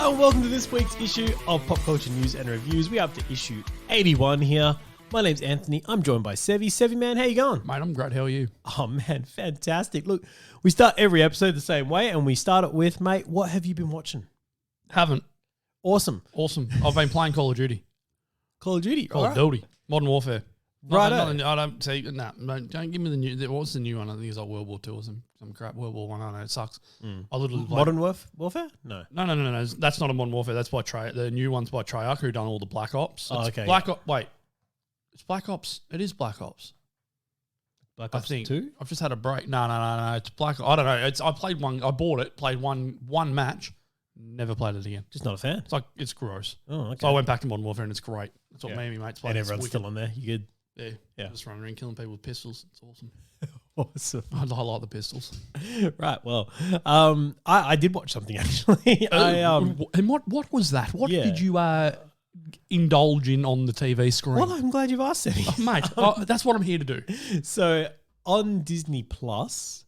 Hello and welcome to this week's issue of Pop Culture News and Reviews. We're up to issue 81 here. My name's Anthony. I'm joined by Sevi. Sevi, man, how you going? Mate, I'm great. How are you? Oh, man, fantastic. Look, we start every episode the same way, and we start it with, mate, what have you been watching? Haven't. Awesome. I've been playing Call of Duty. Call of Duty. Call of Duty. Modern Warfare. Right. I don't see. Don't give me the new. What was the new one? I think it's like World War II or some crap. World War One. I don't know. It sucks. I literally Modern Warfare? No. No. That's not a Modern Warfare. That's by the new one's by Treyarch, who done all the Black Ops. Oh, okay. Wait. It's Black Ops. It is Black Ops. Black Ops 2? I've just had a break. No. It's Black Ops. I don't know. I played one. I bought it. Played one match. Never played it again. Just not a fan? It's gross. Oh, okay. So I went back to Modern Warfare and it's great. That's what me and my mates play. And everyone's still on there. You good? Yeah. Just running around killing people with pistols. It's awesome. Awesome. I like the pistols. Right. Well, I did watch something actually. And what was that? What did you indulge in on the TV screen? Well, I'm glad you've asked, Eddie. Mate, that's what I'm here to do. So on Disney Plus,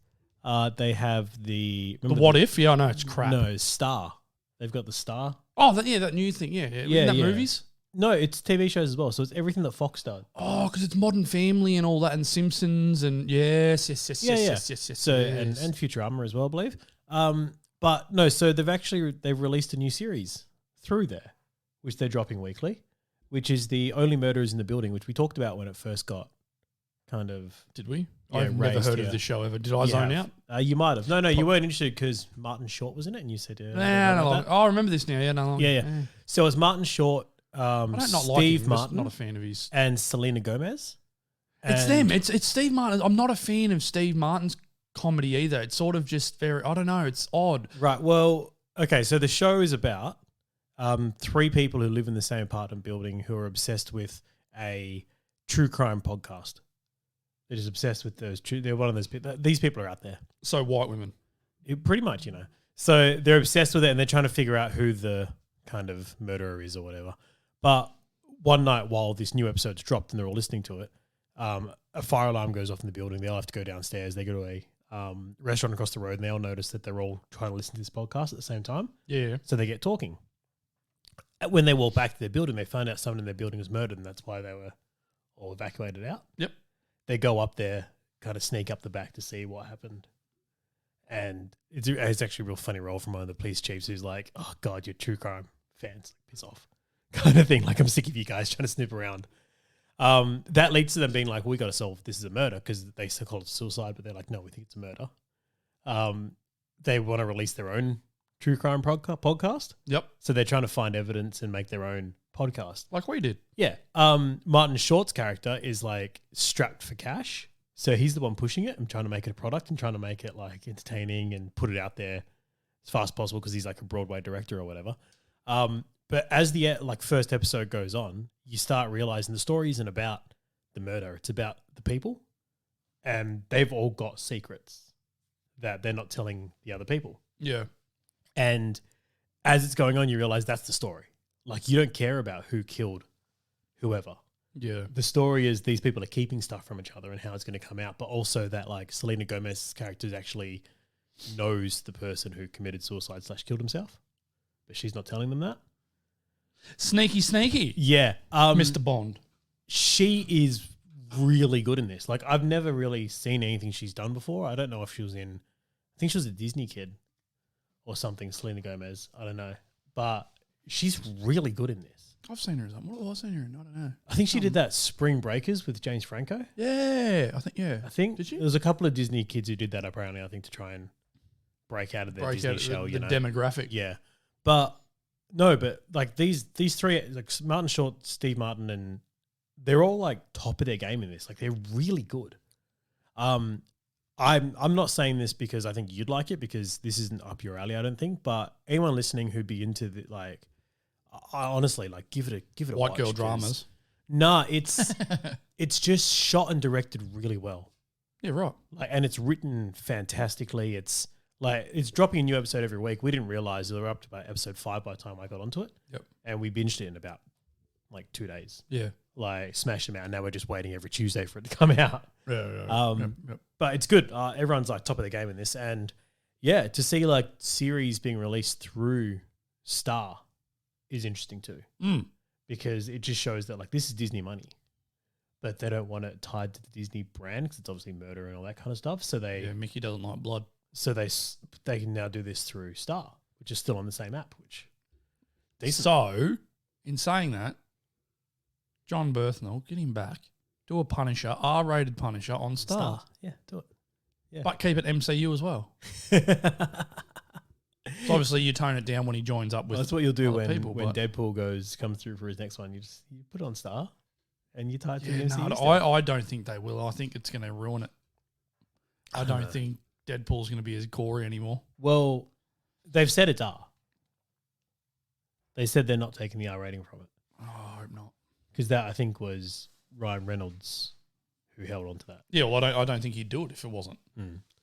they have the What If? Yeah, I know it's crap. No, Star. They've got the Star. Oh, that new thing. Yeah. Isn't that movies? So it's TV shows as well. So it's everything that Fox does. Oh, because it's Modern Family and all that, and Simpsons, and yes. So and Futurama as well, I believe. But no, so they've released a new series through there, which they're dropping weekly, which is the Only Murderers in the Building, which we talked about when it first got kind of. Did we? I've never heard of this show ever. Did I zone out? You might have. No, you weren't interested because Martin Short was in it, and you said, I remember this now. Yeah. So it's Martin Short. I don't not Steve like him. Martin, not a fan of his, and Selena Gomez. It's them. It's Steve Martin. I'm not a fan of Steve Martin's comedy either. It's sort of just very. I don't know. It's odd. Right. Well. Okay. So the show is about three people who live in the same apartment building who are obsessed with a true crime podcast. They're just obsessed with those. They're one of those people. These people are out there. So white women. Pretty much, So they're obsessed with it, and they're trying to figure out who the kind of murderer is or whatever. But one night while this new episode's dropped and they're all listening to it, a fire alarm goes off in the building. They all have to go downstairs. They go to a restaurant across the road and they all notice that they're all trying to listen to this podcast at the same time. Yeah. So they get talking. When they walk back to their building, they find out someone in their building was murdered, and that's why they were all evacuated out. Yep. They go up there, kind of sneak up the back to see what happened. And it's actually a real funny role from one of the police chiefs who's like, "Oh God, you're true crime fans, piss off," kind of thing. Like, I'm sick of you guys trying to snoop around. That leads to them being like, "We got to solve this is a murder," because they still call it suicide, but they're like, "No, we think it's a murder." They want to release their own true crime podcast. Yep. So they're trying to find evidence and make their own podcast, like we did. Yeah. Martin Short's character is like strapped for cash. So he's the one pushing it and trying to make it a product and trying to make it like entertaining and put it out there as fast as possible because he's like a Broadway director or whatever. But as the first episode goes on, you start realizing the story isn't about the murder. It's about the people, and they've all got secrets that they're not telling the other people. Yeah. And as it's going on, you realize that's the story. Like, you don't care about who killed whoever. Yeah. The story is these people are keeping stuff from each other and how it's going to come out, but also that like Selena Gomez's character actually knows the person who committed suicide / killed himself, but she's not telling them that. Sneaky. Yeah. Mr. Bond. She is really good in this. Like, I've never really seen anything she's done before. I don't know if she was in, I think she was a Disney kid or something, Selena Gomez. I don't know. But she's really good in this. I've seen her in something. What have I seen her in? I don't know. I think she did that Spring Breakers with James Franco. Yeah, I think. Did she? There was a couple of Disney kids who did that apparently, I think, to try and break out of their Disney show. The demographic. Yeah. But no, like these three, like Martin Short, Steve Martin, and they're all like top of their game in this. Like, they're really good. I'm not saying this because I think you'd like it, because this isn't up your alley, I don't think. But anyone listening who'd be into the I honestly give it a white watch, girl dramas. Nah, it's just shot and directed really well. Yeah, right. And it's written fantastically. It's dropping a new episode every week. We didn't realize we were up to about episode 5 by the time I got onto it. Yep. And we binged it in about 2 days. Yeah. Smashed them out. And now we're just waiting every Tuesday for it to come out. Yeah. Yep. But it's good. Everyone's top of the game in this. And yeah, to see series being released through Star is interesting too. Because it just shows that like this is Disney money, but they don't want it tied to the Disney brand because it's obviously murder and all that kind of stuff. So Mickey doesn't like blood. So they can now do this through Star, which is still on the same app. Which decent. So in saying that, John Berthnell, get him back. Do a Punisher, R-rated Punisher on Star. Yeah, do it. Yeah. But keep it MCU as well. So obviously you tone it down when he joins up with. That's what you'll do when but Deadpool comes through for his next one. You put it on Star, and you tie it to the MCU. No, I don't think they will. I think it's going to ruin it. I don't think Deadpool's going to be as gory anymore. Well, they've said it's R. They said they're not taking the R rating from it. Oh, I hope not. Because that I think was Ryan Reynolds who held on to that. Yeah, well, I don't think he'd do it if it wasn't.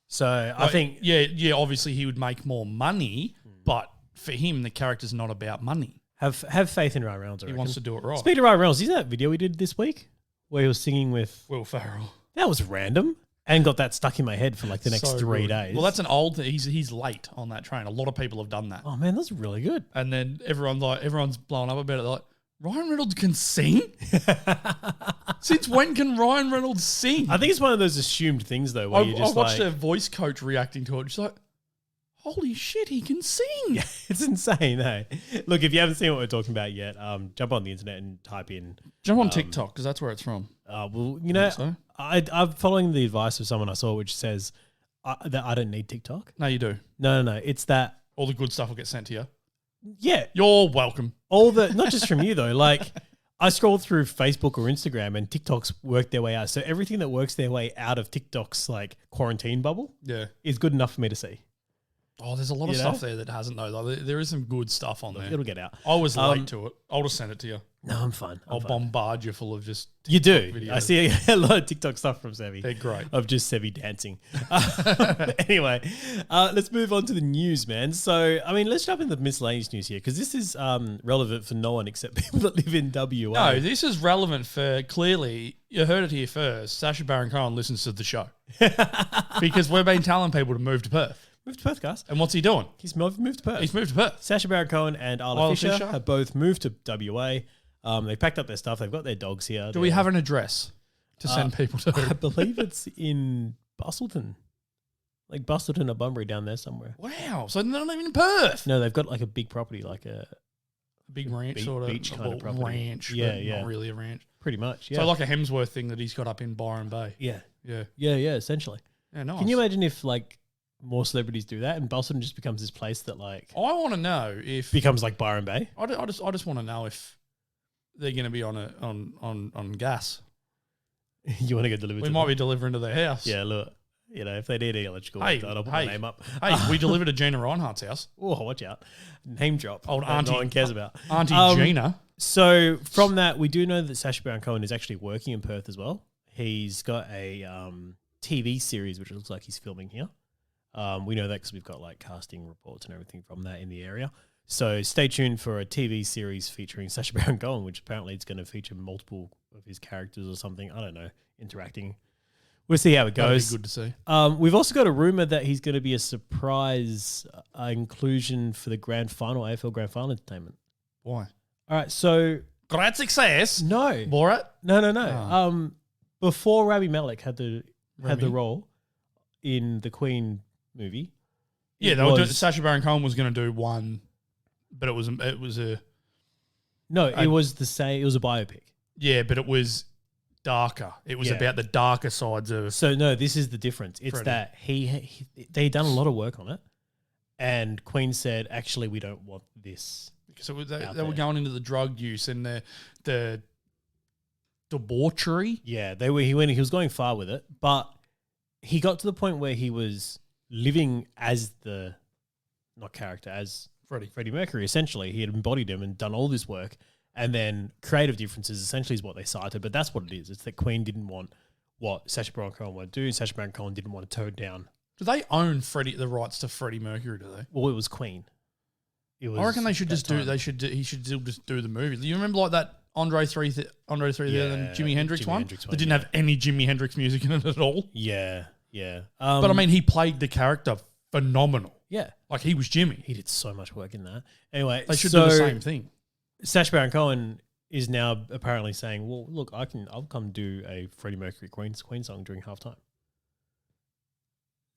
So I think... Yeah, obviously he would make more money, but for him, the character's not about money. Have faith in Ryan Reynolds, I He reckon. wants to do it right. Speaking of Ryan Reynolds, isn't that video we did this week where he was singing with... Will Ferrell. That was random and got that stuck in my head for like the next 3 days. Well, that's an old thing. He's late on that train. A lot of people have done that. Oh, man, that's really good. And then everyone's blowing up about it. They're like, Ryan Reynolds can sing? Since when can Ryan Reynolds sing? I think it's one of those assumed things, though, where you just I watched a voice coach reacting to it. She's like, holy shit, he can sing. Yeah, it's insane, eh? Look, if you haven't seen what we're talking about yet, jump on the internet and type in... Jump on TikTok, because that's where it's from. Well, you know, I'm following the advice of someone I saw which says that I don't need TikTok. No, you do. No. It's that... All the good stuff will get sent to you. Yeah. You're welcome. Not just from you, though. Like... I scroll through Facebook or Instagram and TikToks work their way out. So everything that works their way out of TikTok's like quarantine bubble is good enough for me to see. Oh, there's a lot of stuff there that hasn't though. Like, there is some good stuff on there. It'll get out. I was late to it. I'll just send it to you. No, I'm fine. I'll bombard you full of just You do. videos. I see a lot of TikTok stuff from Sevi. They're great. Of just Sevi dancing. Anyway, let's move on to the news, man. So, I mean, let's jump into the miscellaneous news here because this is relevant for no one except people that live in WA. No, this is relevant for clearly, you heard it here first, Sacha Baron Cohen listens to the show. Because we've been telling people to move to Perth. Move to Perth, guys. And what's he doing? He's moved to Perth. He's moved to Perth. Sacha Baron Cohen and Isla Fisher have both moved to WA. They packed up their stuff. They've got their dogs here. Do we have an address to send people to? I believe it's in Bustleton. Like Bustleton or Bunbury down there somewhere. Wow. So they're not even in Perth. No, they've got like a big property, like a big ranch sort of. Beach kind of property. Ranch. Yeah. Not really a ranch. Pretty much, yeah. So like a Hemsworth thing that he's got up in Byron Bay. Yeah, essentially. Yeah, nice. Can you imagine if like more celebrities do that and Bustleton just becomes this place that like... I want to know if... Becomes like Byron Bay? I just want to know if they're going to be on gas. You want to go deliver? We might be delivering to their house. Yeah, look, you know, if they need electrical, I'll put my name up. Hey, we delivered to Gina Reinhardt's house. Oh, watch out. Name drop. Old that auntie. No one cares about. Auntie Gina. So from that, we do know that Sacha Baron Cohen is actually working in Perth as well. He's got a TV series, which it looks like he's filming here. We know that because we've got like casting reports and everything from that in the area. So stay tuned for a TV series featuring Sacha Baron Cohen, which apparently it's going to feature multiple of his characters or something. I don't know, interacting. We'll see how it goes. That'd be good to see. We've also got a rumor that he's going to be a surprise inclusion for the grand final, AFL grand final entertainment. Why? All right, so... Great success. No. Borat? No. Oh. Before Rami Malek had the role in the Queen movie. Yeah, Sacha Baron Cohen was going to do one, but it was a... No, it was the same. It was a biopic. Yeah, but it was darker. It was about the darker sides of... So, no, this is the difference. It's Freddie. that they'd done a lot of work on it, and Queen said, actually, we don't want this. So they were going into the drug use and the debauchery. Yeah, he was going far with it, but he got to the point where he was living as as Freddie Mercury, essentially. He had embodied him and done all this work, and then creative differences essentially is what they cited, but that's what it is. It's that Queen didn't want what Sacha Baron Cohen wanted to do, and Sacha Baron Cohen didn't want to tone down. Do they own the rights to Freddie Mercury, do they? Well, it was Queen. I reckon they should just do. He should still just do the movie. You remember like that Andre 3 and Jimi Hendrix one? That didn't have any Jimi Hendrix music in it at all. Yeah. But I mean, he played the character phenomenal. Yeah. Like he was Jimmy. He did so much work in that. Anyway, They should do the same thing. Sacha Baron Cohen is now apparently saying, well, look, I'll come do a Freddie Mercury Queen song during halftime.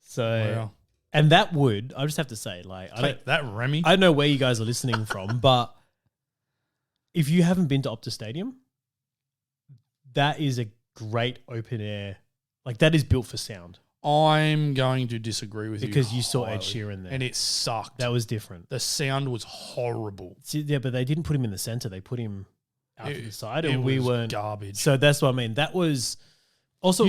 So, and that would, I just have to say, like, Remy. I don't know where you guys are listening from, but if you haven't been to Optus Stadium, that is a great open air, like that is built for sound. I'm going to disagree with you because you saw Ed Sheeran there, and it sucked. That was different. The sound was horrible. See, yeah, but they didn't put him in the center; they put him out to the side, and we weren't garbage. So that's what I mean. That was also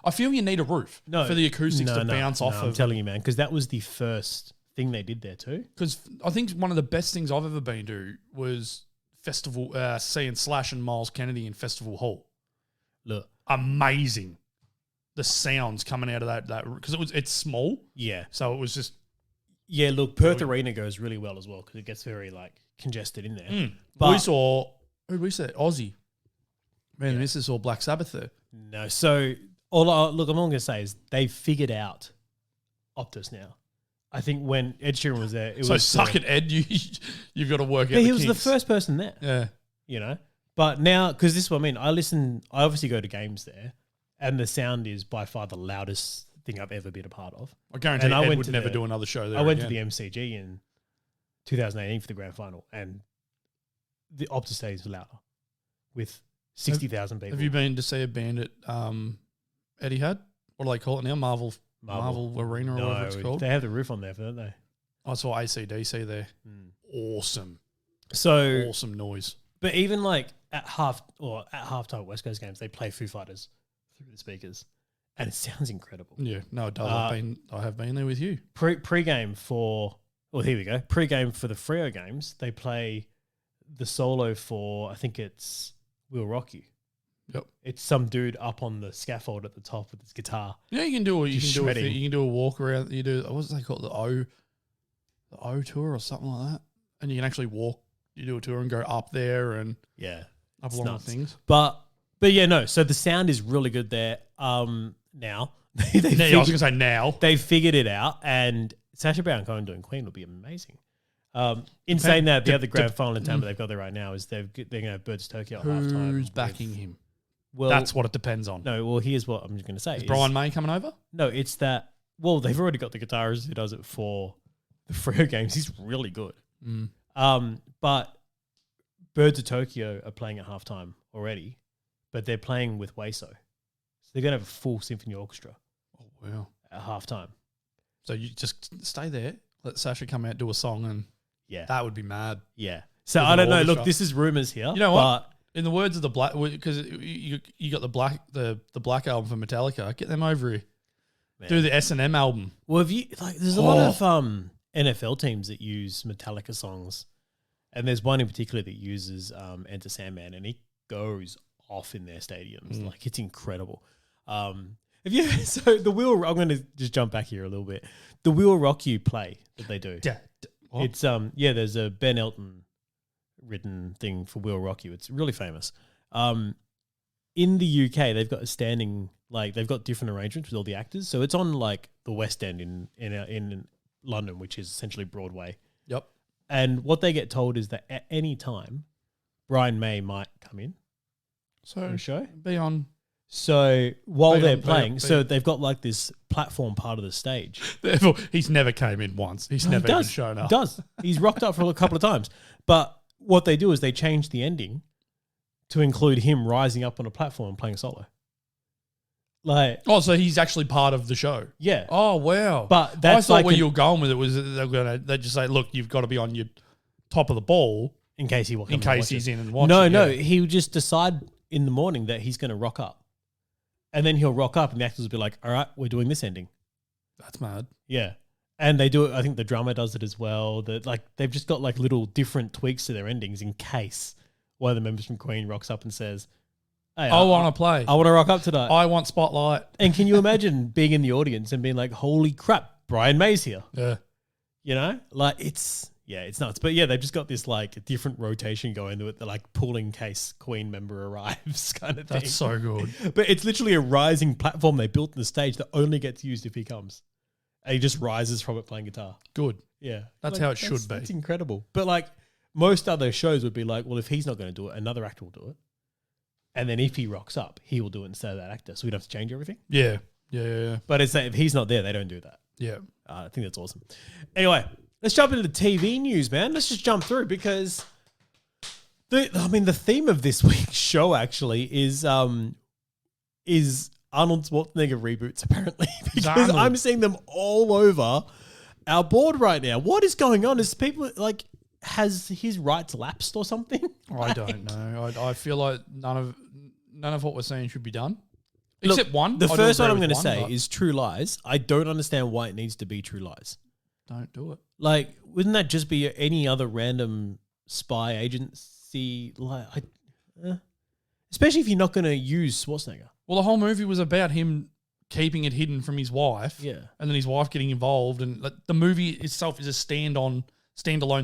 I feel you need a roof for the acoustics to bounce off. I'm telling you, man, because that was the first thing they did there too. Because I think one of the best things I've ever been to was festival, seeing Slash and Miles Kennedy in Festival Hall. Look, amazing. The sounds coming out of that because it's small. Yeah. So it was just. Yeah, look, Perth Arena goes really well as well because it gets very like congested in there. But we saw, who did we say? Aussie. Man, this is all Black Sabbath there. No, so I'm all going to say is they figured out Optus now. I think when Ed Sheeran was there, it was suck it, Ed. You've got to work out. He was the first person there. Yeah, you know. But now, because this is what I mean, I obviously go to games there, and the sound is by far the loudest thing I've ever been a part of. I guarantee Ed would never do another show there. I went to the MCG in 2018 for the grand final, and the Optus Stadium is louder with 60,000 people. Have you been to see a band at Etihad? What do they call it now? Marvel Arena or whatever it's called? They have the roof on there, don't they? I saw AC/DC there. Awesome. So awesome noise. But even like at halftime at West Coast games, they play Foo Fighters through the speakers, and it sounds incredible. Yeah, no, it does. I have been there with you. Pre-game for here we go. Pre-game for the Freo games, they play the solo for I think it's We'll Rock You. Yep, it's some dude up on the scaffold at the top with his guitar. Yeah, you can do a walk around. You do what's they call it, the O tour or something like that, and you can actually walk. You do a tour and go up there and up along the things. But yeah, no. So the sound is really good there. Now I was going to say now they figured it out, and Sacha Baron Cohen doing Queen will be amazing. In saying that, the other grand final in Tampa they've got there right now is they're going to have Birds Tokyo at halftime. Who's backing him? Well, that's what it depends on. No, well, here's what I'm going to say. Is Brian May coming over? No, it's that. Well, they've already got the guitarist who does it for the Freo games. He's really good. But Birds of Tokyo are playing at halftime already, but they're playing with Weso. So they're going to have a full symphony orchestra. Oh, wow. At halftime. So you just stay there, let Sacha come out, do a song, and that would be mad. Yeah. So I don't know. Look, this is rumors here. You know what? In the words of the Black, because you got the Black album for Metallica, get them over here. Man. Do the S&M album. Well, there's a lot of NFL teams that use Metallica songs. And there's one in particular that uses Enter Sandman, and it goes off in their stadiums. Like, it's incredible. So the Will, I'm going to just jump back here a little bit. The Will Rock You play that they do. What? It's there's a Ben Elton written thing for Will Rock You. It's really famous. In the UK, they've got a standing, like they've got different arrangements with all the actors. So it's on like the West End in London, which is essentially Broadway. Yep. And what they get told is that at any time, Brian May might come in. So the show be on. So while they're playing, so they've got like this platform part of the stage. Therefore, he's never came in once. He's never even shown up. He does. He's rocked up for a couple of times. But what they do is they change the ending to include him rising up on a platform and playing solo. Like, so he's actually part of the show. Yeah. Oh wow. But that's I thought where you were going with it was they just say, look, you've got to be on your top of the ball in case he's in and watch. No, he would just decide in the morning that he's going to rock up, and then he'll rock up, and the actors will be like, "All right, we're doing this ending." That's mad. Yeah, and they do it. I think the drummer does it as well. They've just got like little different tweaks to their endings in case one of the members from Queen rocks up and says, hey, I want to play. I want to rock up tonight. I want spotlight. And can you imagine being in the audience and being like, holy crap, Brian May's here. Yeah. You know, like it's nuts. But yeah, they've just got this like different rotation going to it. They're like pull in case Queen member arrives kind of thing. That's so good. But it's literally a rising platform they built in the stage that only gets used if he comes. And he just rises from it playing guitar. Good. Yeah. That's how it should be. It's incredible. But like most other shows would be like, well, if he's not going to do it, another actor will do it. And then if he rocks up, he will do it instead of that actor. So we'd have to change everything. Yeah. Yeah. But it's that if he's not there, they don't do that. Yeah. I think that's awesome. Anyway, let's jump into the TV news, man. Let's just jump through because the theme of this week's show actually is Arnold Schwarzenegger reboots, apparently. Because I'm seeing them all over our board right now. What is going on? Is people like, has his rights lapsed or something? I don't know. I feel like none of what we're saying should be done. Except one. The first one I'm going to say is True Lies. I don't understand why it needs to be True Lies. Don't do it. Like, wouldn't that just be any other random spy agency? Like, especially if you're not going to use Schwarzenegger. Well, the whole movie was about him keeping it hidden from his wife. Yeah. And then his wife getting involved. And like, the movie itself is a standalone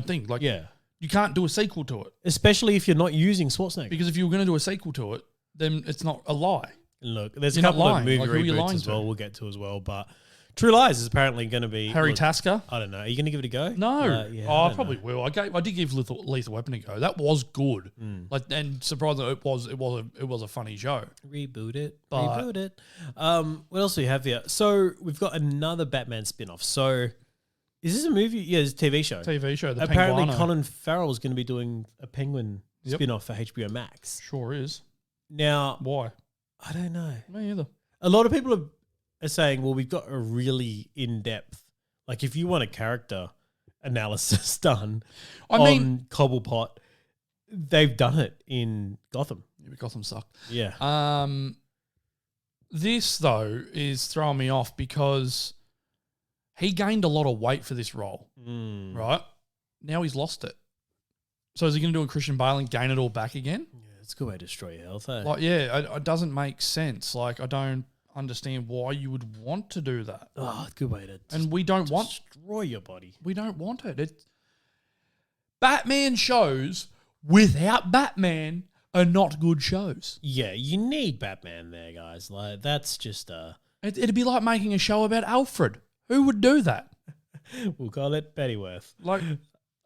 thing. Like, yeah. You can't do a sequel to it. Especially if you're not using Schwarzenegger. Because if you were going to do a sequel to it, then it's not a lie. Look, there's a couple of movie reboots as well we'll get to as well, but True Lies is apparently going to be... Harry Tasker? I don't know. Are you going to give it a go? No. I probably will. I did give Lethal Weapon a go. That was good. And surprisingly, it was a funny show. Reboot it. What else do we have here? So we've got another Batman spin-off. So is this a movie? Yeah, it's a TV show. TV show. Apparently Colin Farrell is going to be doing a Penguin spin-off for HBO Max. Sure is. Now... Why? I don't know. Me either. A lot of people are saying, well, we've got a really in-depth, like if you want a character analysis done on Cobblepot, they've done it in Gotham. Yeah, but Gotham sucked. Yeah. This, though, is throwing me off because he gained a lot of weight for this role, right? Now he's lost it. So is he going to do a Christian Bale and gain it all back again? Yeah, it's a good way to destroy your health, eh? Like, yeah, it doesn't make sense. Like, I don't understand why you would want to do that. Oh, good way to and we don't destroy your body. We don't want it. Batman shows without Batman are not good shows. Yeah, you need Batman there, guys. Like, that's just it'd be like making a show about Alfred. Who would do that? We'll call it Pennyworth. Like,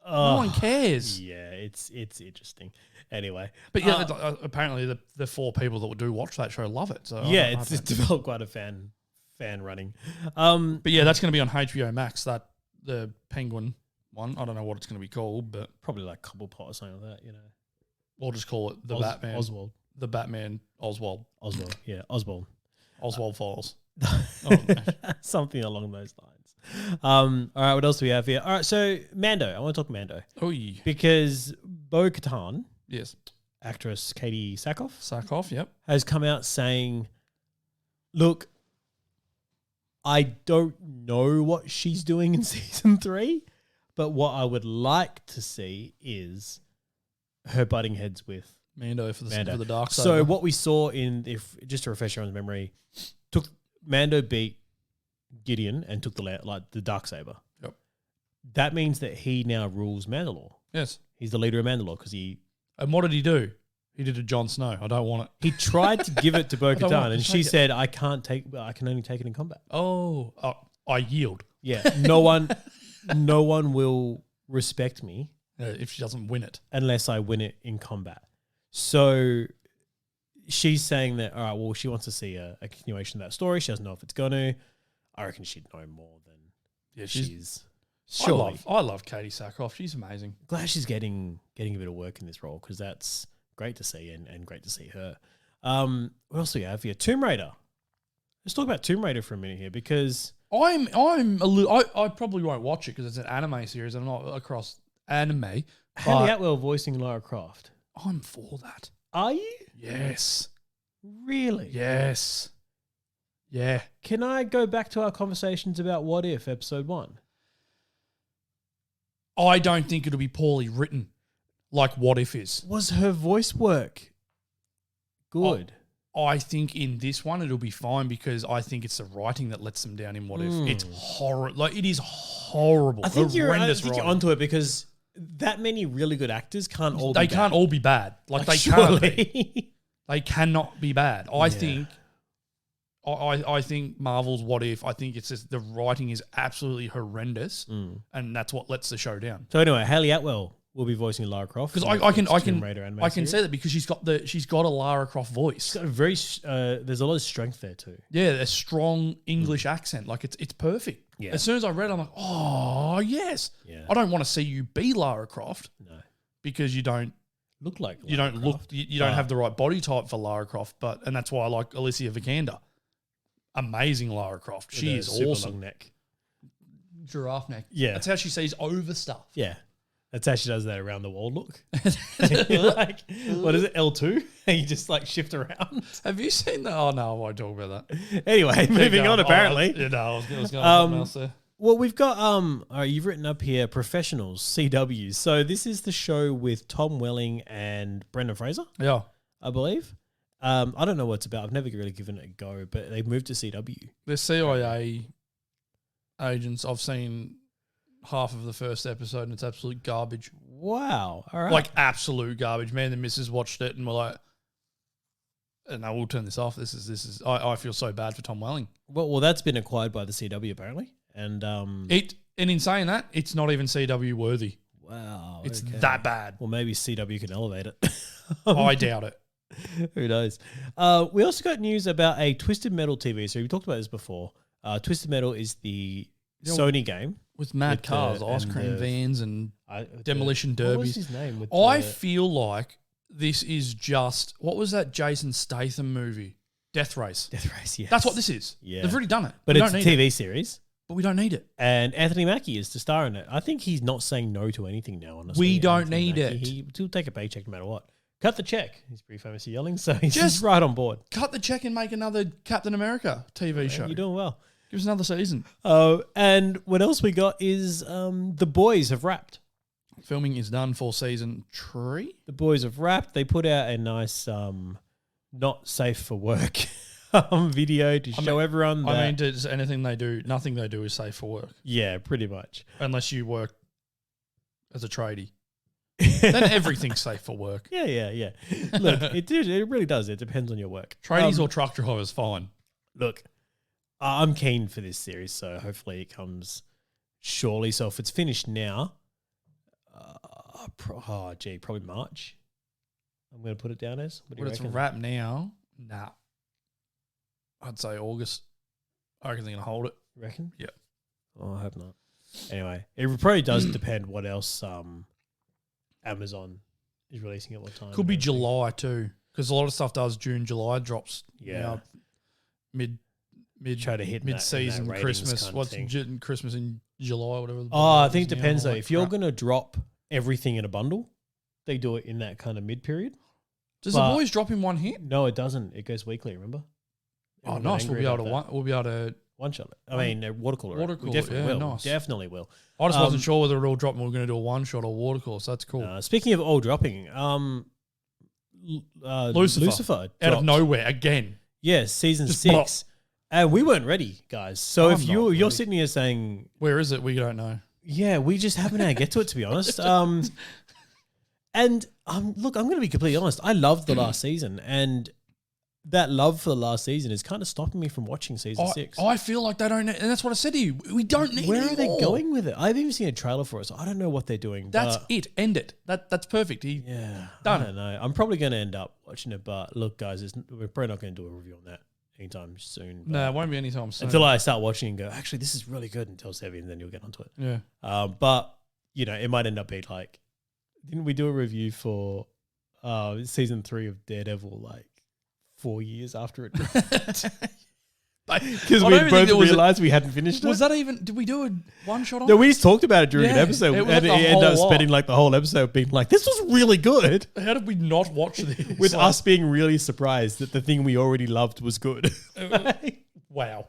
no one cares. Yeah, it's interesting. Anyway, but yeah, apparently the four people that do watch that show love it. So yeah, it's developed quite a fan running. But yeah, that's going to be on HBO Max. That the Penguin one. I don't know what it's going to be called, but probably like Cobblepot or something like that. You know, we'll just call it the Batman Oswald. The Batman Oswald. Yeah, Osborne. Oswald Files. Something along those lines. All right, what else do we have here? All right, so Mando. I want to talk Mando. Oh, yeah. Because Bo-Katan, yes, actress Katie Sackhoff, yep, has come out saying, look, I don't know what she's doing in season 3, but what I would like to see is her butting heads with Mando for the dark side. So what we saw just to refresh everyone's memory, Mando beat Gideon and took the Darksaber. Yep. That means that he now rules Mandalore. Yes. He's the leader of Mandalore because he... And what did he do? He did a Jon Snow. I don't want it. He tried to give it to Bo-Katan and she said, I can only take it in combat. Oh, I yield. Yeah. No one will respect me. If she doesn't win it. Unless I win it in combat. So... She's saying that, all right, well, she wants to see a continuation of that story. She doesn't know if it's going to. I reckon she'd know more than she's surely. I love Katie Sackhoff. She's amazing. Glad she's getting a bit of work in this role because that's great to see and great to see her. What else do we have here? Tomb Raider. Let's talk about Tomb Raider for a minute here because... I probably won't watch it because it's an anime series. I'm not across anime. Haley Atwell voicing Lara Croft. I'm for that. Are you? Yes. Really? Yes. Yeah. Can I go back to our conversations about What If, episode 1? I don't think it'll be poorly written like What If is. Was her voice work good? I think in this one it'll be fine because I think it's the writing that lets them down in What If. It's horrible. Like, it is horrible. I think you're onto it because... That many really good actors can't all be bad. They can't all be bad. Like they surely. can't be. They cannot be bad. I think I think Marvel's What If, I think it's just the writing is absolutely horrendous, and that's what lets the show down. So anyway, Hayley Atwell will be voicing Lara Croft. Because I can say that because she's got a Lara Croft voice. She's got a very there's a lot of strength there too. Yeah, a strong English accent. Like it's perfect. Yeah. As soon as I read it, I'm like, oh yes. Yeah. I don't want to see you be Lara Croft. No. Because you don't look like you Lara don't Croft. look you don't have the right body type for Lara Croft, and that's why I like Alicia Vikander. Amazing Lara Croft. With she a is super awesome. long neck. Giraffe neck. Yeah. That's how she sees over stuff. Yeah. That's how she does that around the wall look. Like, what is it, L2? And you just like shift around. Have you seen that? Oh, no, I won't talk about that. Anyway, moving on apparently. I was going to something else there. Well, we've got, all right, you've written up here, Professionals, CW. So this is the show with Tom Welling and Brendan Fraser, Yeah. I believe. I don't know what it's about. I've never really given it a go, but they moved to CW. The CIA agents, I've seen half of the first episode and it's absolute garbage. Wow. All right. Like absolute garbage. Man, the missus watched it and were like, no, we'll turn this off. This is. I feel so bad for Tom Welling. Well, that's been acquired by the CW apparently. And and in saying that, it's not even CW worthy. Wow. It's that bad. Well, maybe CW can elevate it. I doubt it. Who knows? We also got news about a Twisted Metal TV. So we talked about this before. Twisted Metal is the Sony game with mad with cars, the- ice and cream the- vans, and demolition What was derbies. his name? With I the- feel like this is just what was that Jason Statham movie, Death Race? Death Race. Yes. That's what this is. Yeah. They've already done it, But we it's a don't need TV it. series, But we don't need it. and Anthony Mackie is to star in it. I think he's not saying no to anything now. Honestly, We don't Anthony need Mackie. it. He'll take a paycheck no matter what. Cut the check. He's pretty famous for yelling, so he's Just- just right on board. Cut the check and make another Captain America TV show. You're doing well. Give us another season. And what else we got is The Boys have wrapped. Filming is done for season 3. The Boys have wrapped. They put out a nice not safe for work video to show everyone that. I mean, does anything they do, nothing they do is safe for work. Yeah, pretty much. Unless you work as a tradie. Then everything's safe for work. Yeah. Look, it really does. It depends on your work. Tradies or truck drivers, fine. Look, I'm keen for this series, so hopefully it comes shortly. So if it's finished now, probably March. I'm going to put it down as. What do But you it's reckon? wrapped now. Nah. I'd say August. I reckon they're going to hold it. You reckon? Yeah. Oh, I hope not. Anyway, it probably does depend what else Amazon is releasing at what time. Could be and everything. July too. Because a lot of stuff does June, July drops. Yeah. Now, mid Try to hit in that- in mid-season that ratings Christmas. kind of What's thing. Christmas in July, whatever. the Oh, I bullshit think it is now. depends though. Like If you're crap. going to drop everything in a bundle, they do it in that kind of mid period. Does but- the boys drop in one hit? No, it doesn't. It goes weekly. Remember? Oh, Everyone got nice. angry about that. We'll be able to. One shot it. I mean, water cooler. Water We cooler, definitely yeah, will. nice. Definitely will. I just wasn't sure whether it all dropped and we were going to do a one shot or water cooler. So that's cool. Speaking of all dropping, Lucifer Out of dropped. nowhere again. Yes, season Just 6. And we weren't ready, guys. So I'm if not you're ready. sitting here saying, Where is it? We don't know. yeah, we just haven't had to get to it, to be honest. Look, I'm going to be completely honest. I loved the last season, and that love for the last season is kind of stopping me from watching season 6. I feel like they don't. And that's what I said to you. We don't need. Where are they anymore. going with it? I've even seen a trailer for it, so I don't know what they're doing. That's but it. End it. That's perfect. yeah, Done. I don't know. I'm probably going to end up watching it, but look, guys, we're probably not going to do a review on that anytime soon. No, it won't be anytime soon. Until I start watching and go, actually, this is really good, and tell Sevy, and then you'll get onto it. Yeah. But it might end up being like, didn't we do a review for season 3 of Daredevil like 4 years after it? Because we both realized we hadn't finished it. Was that even? Did we do a one shot on? No, we just talked about it during an Yeah, episode, it and was it the ended whole up lot. spending like the whole episode being like, this was really good. How did we not watch this? With us being really surprised that the thing we already loved was good. Wow.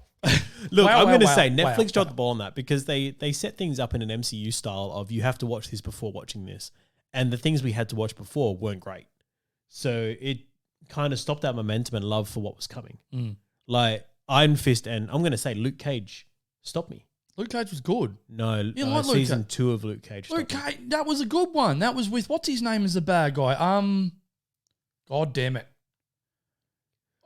Look, Wow, I'm wow, going to wow, say wow, Netflix dropped wow. the ball on that because they set things up in an MCU style of you have to watch this before watching this. And the things we had to watch before weren't great. So it kind of stopped that momentum and love for what was coming. Like Iron Fist and I'm going to say Luke Cage stopped me. Luke Cage was good. No, You like Luke season Cage? 2 of Luke Cage. Luke stopped me. Cage, that was a good one. That was with what's his name as the bad guy. God damn it.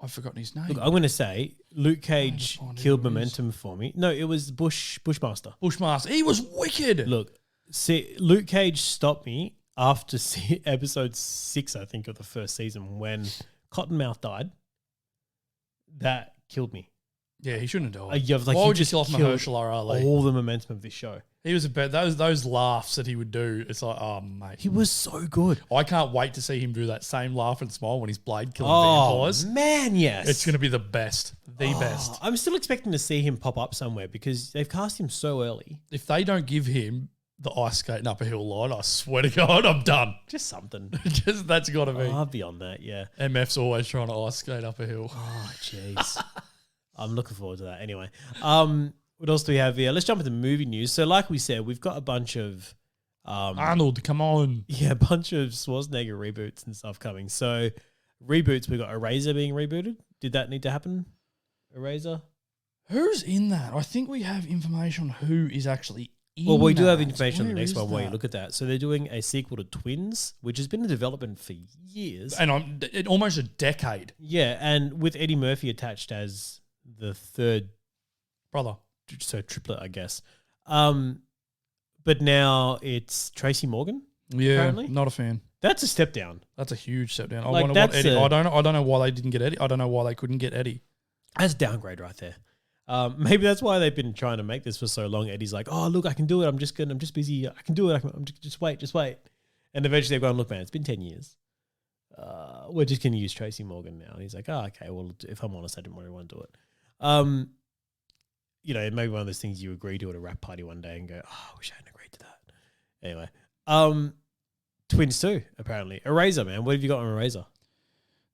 I've forgotten his name. Look, I'm going to say Luke Cage killed momentum for me. No, it was Bushmaster. Bushmaster. He was wicked. Look, see, Luke Cage stopped me after episode 6, I think, of the first season when Cottonmouth died. That killed me. Yeah, he shouldn't have died. Why would you kill off Mahershala Ali? All the momentum of this show. He was those laughs that he would do. It's like, oh mate, He was so good. I can't wait to see him do that same laugh and smile when he's Blade killing Oh vampires. man, yes, It's going to be the best, best. I'm still expecting to see him pop up somewhere because they've cast him so early. If they don't give him the ice skating up a hill line, I swear to God, I'm done. Just something. Just that's got to be. Beyond that, yeah. MF's always trying to ice skate up a hill. Oh, jeez. I'm looking forward to that. Anyway, what else do we have here? Let's jump into movie news. So, like we said, we've got a bunch of Arnold, come on. Yeah, a bunch of Schwarzenegger reboots and stuff coming. So, reboots, we got Eraser being rebooted. Did that need to happen? Eraser? Who's in that? I think we have information on who is actually in Well, we do have that. information on the Where next is one where you that? look at that. So, they're doing a sequel to Twins, which has been in development for years. And almost a decade. Yeah, and with Eddie Murphy attached as the third Brother. so triplet, I guess. But now it's Tracy Morgan. Yeah, apparently. not a fan. That's a step down. That's a huge step down. I Like, wonder what that's Eddie. a- I don't know why they didn't get Eddie. I don't know why they couldn't get Eddie. That's a downgrade right there. Maybe that's why they've been trying to make this for so long. Eddie's like, oh, look, I can do it. I'm just busy. I can do it. I'm just wait. And eventually they've gone, look, man, it's been 10 years. We're just going to use Tracy Morgan now. And he's like, oh, okay, well, if I'm honest, I didn't really want to do it. You know, it may be one of those things you agree to at a rap party one day and go, oh, I wish I hadn't agreed to that. Anyway, Twins 2, apparently. Eraser, man. What have you got on Eraser?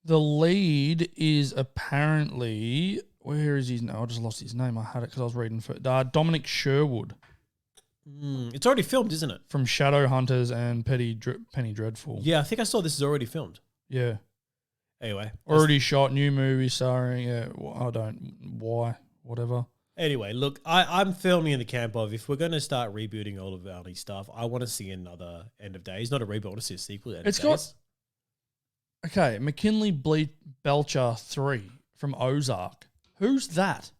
The lead is apparently, where is his name? I just lost his name. I had it because I was reading for Dominic Sherwood It's already filmed, isn't it? from Shadowhunters and Penny Dreadful. Yeah, I think I saw this is already filmed. Yeah. Anyway. Already shot, new movie starring, whatever. Anyway, look, I'm firmly in the camp of if we're going to start rebooting all of Arnie's stuff, I want to see another End of Days. Not a reboot, I want to see a sequel to End It's of got- Days. Okay, McKinley Belcher 3 from Ozark. Who's that?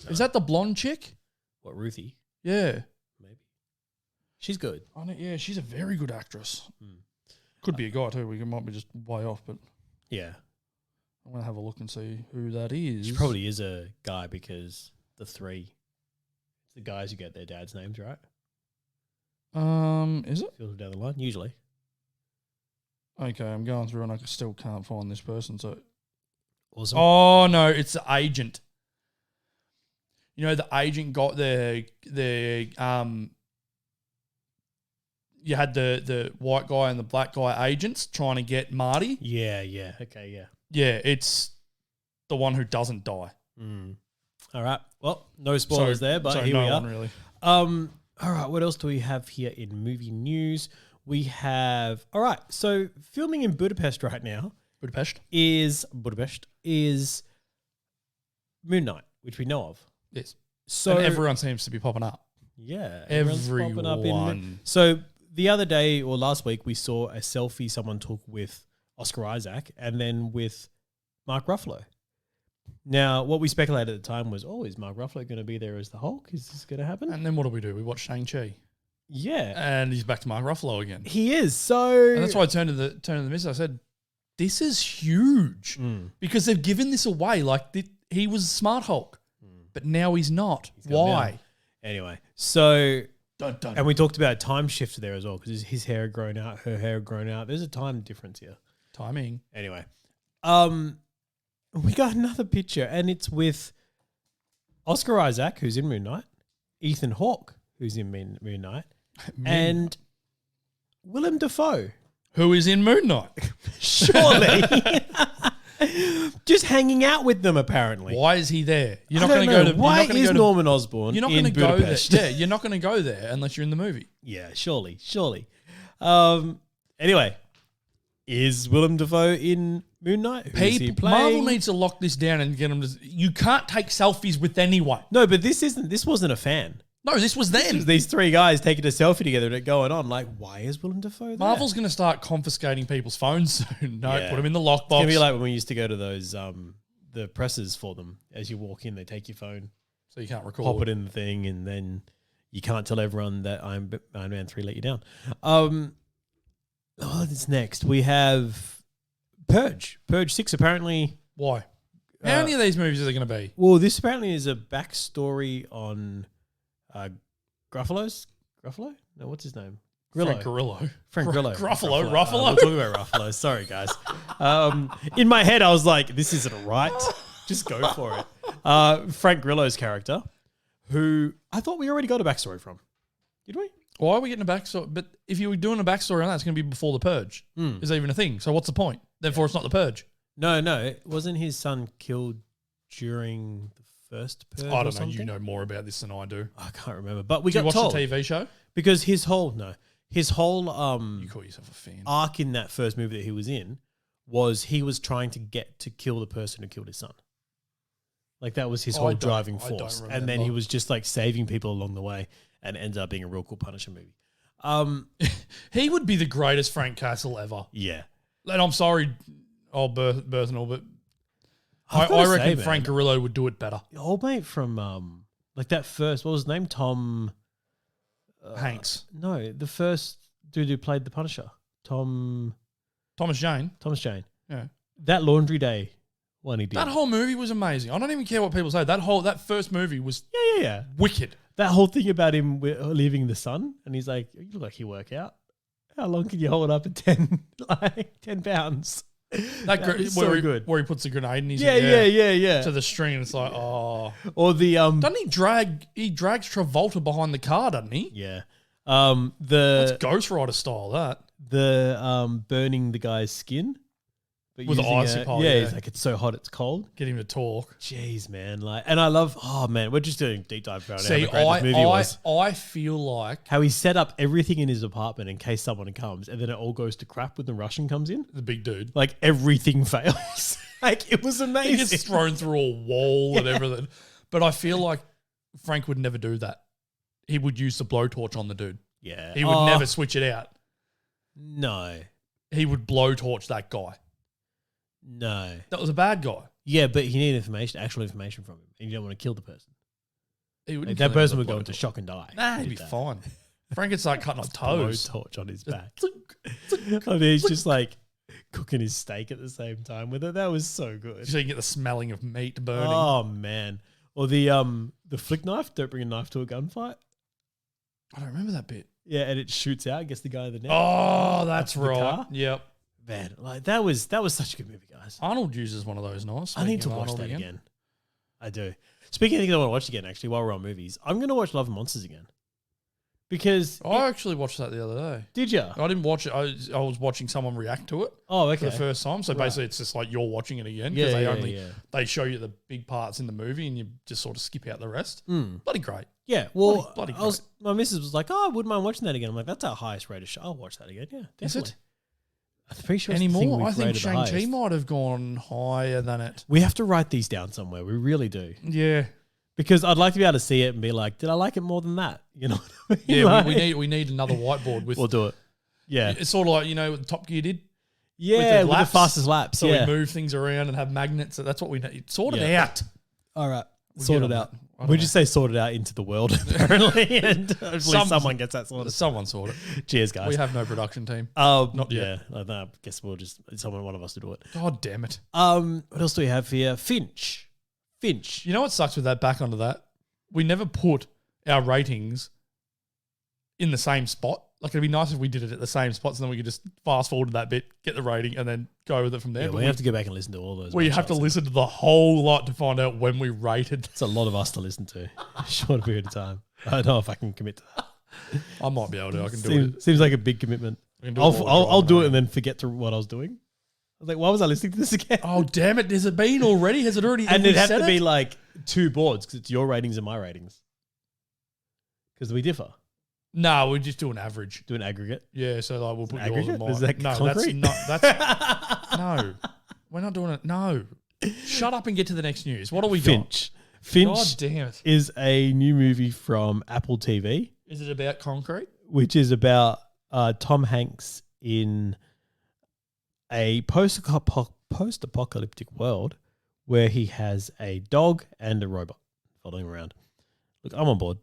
Is that the blonde chick? What, Ruthie? Yeah. Maybe. She's good. I know, yeah, she's a very good actress. Could be a guy too. We might be just way off, but Yeah. I'm going to have a look and see who that is. She probably is a guy because the 3, it's the guys who get their dad's names, right? Is it? Filter down the line, usually. Okay, I'm going through and I still can't find this person. So, Awesome. oh no, it's the agent. You know, the agent got you had the white guy and the black guy agents trying to get Marty. Yeah. Okay, yeah. Yeah, it's the one who doesn't die. All right. Well, no spoilers there, but here no we are. one really. All right, what else do we have here in movie news? We have, all right, so filming in Budapest right now Budapest is Moon Knight, which we know of. Yes. So And everyone seems to be popping up. yeah, everyone's popping up Everyone. So the other day or last week, we saw a selfie someone took with Oscar Isaac and then with Mark Ruffalo. Now, what we speculated at the time was, is Mark Ruffalo going to be there as the Hulk? Is this going to happen? And then what do? We watch Shang-Chi. Yeah, And he's back to Mark Ruffalo again. he is. So And that's why I turned to the missus. I said, this is huge. Because they've given this away. Like, he was Smart Hulk. But now he's not. gone Why? down. Anyway, so Dun, dun. and we talked about time shift there as well because his hair had grown out, her hair had grown out. There's a time difference here. Timing. Anyway, we got another picture and it's with Oscar Isaac, who's in Moon Knight, Ethan Hawke, who's in Moon Knight, and Willem Dafoe. Who is in Moon Knight? Surely. Just hanging out with them, apparently. Why is he there? You're I not don't going to know. go to. Why you're not gonna is go to, Norman Osborn You're not in going to go there. Budapest? Yeah, you're not going to go there unless you're in the movie. Yeah, surely. Anyway, is Willem Dafoe in Moon Knight? Who is he playing? Marvel needs to lock this down and get them to. You can't take selfies with anyone. No, but this wasn't a fan. No, this was them. It was these 3 guys taking a selfie together and it going on. Like, why is Willem Dafoe there? Marvel's going to start confiscating people's phones soon. No, Yeah. put them in the It's lockbox. gonna be like when we used to go to those the presses for them. As you walk in, they take your phone, So you can't record. pop it in the thing, and then you can't tell everyone that Iron Man 3 let you down. What's next? We have Purge. Purge 6 apparently. Why? How many of these movies are there going to be? Well, this apparently is a backstory on Gruffalo? No, what's his name? Frank Grillo. Gruffalo. Ruffalo. We're talking about Ruffalo. Sorry, guys. In my head, I was like, this isn't right. Just go for it. Frank Grillo's character, who I thought we already got a backstory from. Did we? Why are we getting a backstory? But if you were doing a backstory on that, it's going to be before the Purge. Is that even a thing? So what's the point? Therefore, it's not the Purge. No. Wasn't his son killed during the first Purge? I don't know. You know more about this than I do. I can't remember. But we Did got you watch told. the TV show? Because his whole You call yourself a fan. arc in that first movie that he was in was he was trying to get to kill the person who killed his son. Like that was his whole driving force. And then he was just like saving people along the way and ended up being a real cool Punisher movie. He would be the greatest Frank Castle ever. Yeah. And I'm sorry, Berthnall, but I've I gotta reckon say, Frank man, Grillo would do it better. the old mate from like that first, what was his name? Tom Hanks. No, the first dude who played the Punisher. Thomas Jane. Jane. Yeah. That Laundry Day one he did. That whole movie was amazing. I don't even care what people say. That first movie was Yeah. wicked. That whole thing about him leaving the sun, and he's like, "You look like you work out. How long can you hold up at 10 pounds?" That was so good. Where he puts the grenade in his Yeah. to the string, and it's like, oh. Or the Doesn't he drags Travolta behind the car, doesn't he? Yeah. That's Ghost Rider style. That burning the guy's skin. But with the icy pole. Yeah, he's like, it's so hot, it's cold. Get him to talk. Jeez, man. And I love, we're just doing deep dive about See, how great this movie was. I feel like How he set up everything in his apartment in case someone comes, and then it all goes to crap when the Russian comes in. the big dude. Like, everything fails. Like, it was amazing. He gets thrown through a wall and everything. But I feel like Frank would never do that. He would use the blowtorch on the dude. Yeah. He would never switch it out. No. He would blowtorch that guy. No. That was a bad guy. Yeah, but he needed actual information from him, and you don't want to kill the person. He wouldn't That kill him person with would a go into blowtorch. shock and die. Nah, he'd be fine. Frank would start cutting off toes. Blowtorch on his back. I mean, he's just like cooking his steak at the same time with it. That was so good. So you get the smelling of meat burning. Oh man. Or the flick knife. Don't bring a knife to a gunfight. I don't remember that bit. Yeah, and it shoots out, gets the guy in the neck. Oh, that's the right. car. Yep. Man, like that was such a good movie, guys. Arnold uses one of those knives. I need to watch that again. I do. Speaking of things I want to watch again, actually, while we're on movies, I'm going to watch Love and Monsters again. Because I actually watched that the other day. Did you? I didn't watch it. I was watching someone react to it. Oh, okay. For the first time. So basically, it's just like you're watching it again because they show you the big parts in the movie and you just sort of skip out the rest. Bloody great. Yeah. Well, bloody great. My missus was like, "Oh, I wouldn't mind watching that again." I'm like, "That's our highest rated show. I'll watch that again." Yeah, definitely. Is it? I'm pretty sure Anymore? I think Shang-Chi Shang-Chi might have gone higher than it. We have to write these down somewhere. We really do. Yeah. Because I'd like to be able to see it and be like, did I like it more than that? You know what I mean? Yeah, like, we need another whiteboard with. We'll do it. Yeah. It's sort of like, what Top Gear did. Yeah, with the laps. fastest laps. So yeah. we move things around and have magnets. That's what we need. Sort it out. All right. We'll Sort get it on out. that. We just say sort it out into the world, apparently. And hopefully someone gets that sorted. Someone sort it. Cheers, guys. We have no production team. Not yet. Yeah, I guess we'll just, one of us to do it. God damn it. What else do we have here? Finch. You know what sucks with that, back onto that? We never put our ratings in the same spot. Like, it'd be nice if we did it at the same spots and then we could just fast forward to that bit, get the rating, and then go with it from there. Yeah, but we have to go back and listen to all those. We have to listen to the whole lot to find out when we rated. It's a lot of us to listen to. A short period of time. I don't know if I can commit to that. I might be able to. I can do it. Seems like a big commitment. I'll do it and then forget what I was doing. I was like, why was I listening to this again? Oh, damn it. Has it been already? Has it already? And it'd have to be like two boards because it's your ratings and my ratings. Because we differ. No, we just do an average. Do an aggregate? Yeah, so like we'll put yours aggregate? and mine. Is that no, concrete? No. We're not doing it. No. Shut up and get to the next news. What are we doing? Finch God damn it. is a new movie from Apple TV. Is it about concrete? Which is about Tom Hanks in a post-apocalyptic world where he has a dog and a robot following around. Look, I'm on board.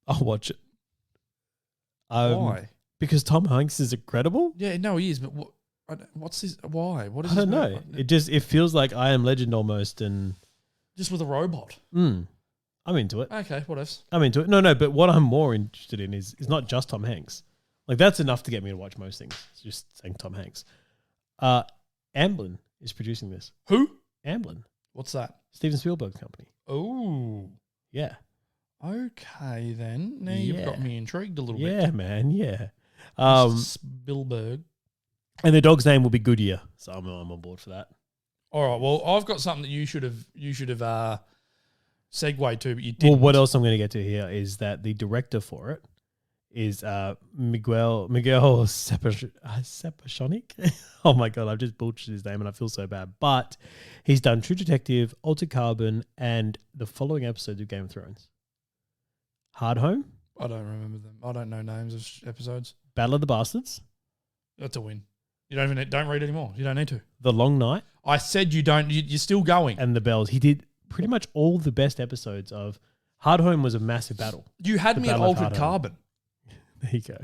I'll watch it. Why? Because Tom Hanks is incredible. Yeah, no, he is. But what's this? Why? What is? I don't know. It feels like I Am Legend almost, and just with a robot. I'm into it. Okay, what else? I'm into it. No, but what I'm more interested in is not just Tom Hanks. Like that's enough to get me to watch most things. It's just saying Tom Hanks. Amblin is producing this. Who? Amblin. What's that? Steven Spielberg's company. Oh. Yeah. Okay, then. Now you've got me intrigued a little bit. Yeah, man. Yeah. Spielberg. And the dog's name will be Goodyear. So I'm on board for that. All right. Well, I've got something that you should have segued to, but you didn't. Well, what else I'm going to get to here is that the director for it is Miguel Sapochnik. Oh my God, I've just butchered his name and I feel so bad. But he's done True Detective, Altered Carbon, and the following episodes of Game of Thrones. Hard Home. I don't remember them. I don't know names of episodes. Battle of the Bastards. That's a win. You don't read anymore. You don't need to. The Long Night. I said you don't. You're still going. And The Bells. He did pretty much all the best episodes of Hard Home. Was a massive battle. You had me at Altered Carbon. There you go.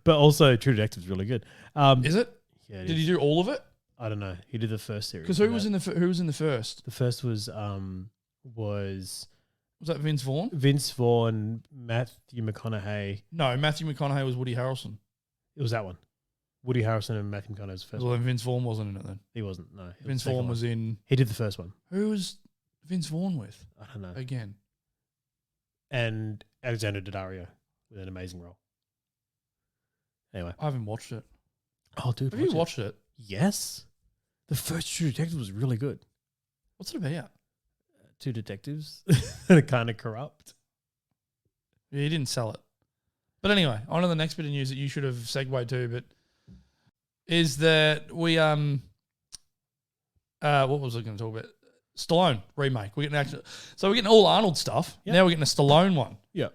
But also True Detective is really good. Is it? Yeah. Did he do all of it? I don't know. He did the first series. Because who was in the first? The first was that Vince Vaughn? Vince Vaughn, Matthew McConaughey. No, Matthew McConaughey was Woody Harrelson. It was that one. Woody Harrelson and Matthew McConaughey was the first well, one. then Vince Vaughn wasn't in it then. He wasn't, no. Vince Vaughn was in... He did the first one. Who was Vince Vaughn with? I don't know. Again. And Alexander Daddario with an amazing role. Anyway. I haven't watched it. Oh, dude. Have you watched it? Yes. The first True Detective was really good. What's it about? Two detectives that are kind of corrupt. Yeah, he didn't sell it. But anyway, on to the next bit of news that you should have segued to, but is that we what was I going to talk about? Stallone remake. We're getting all Arnold stuff. Yep. Now we're getting a Stallone one. Yeah.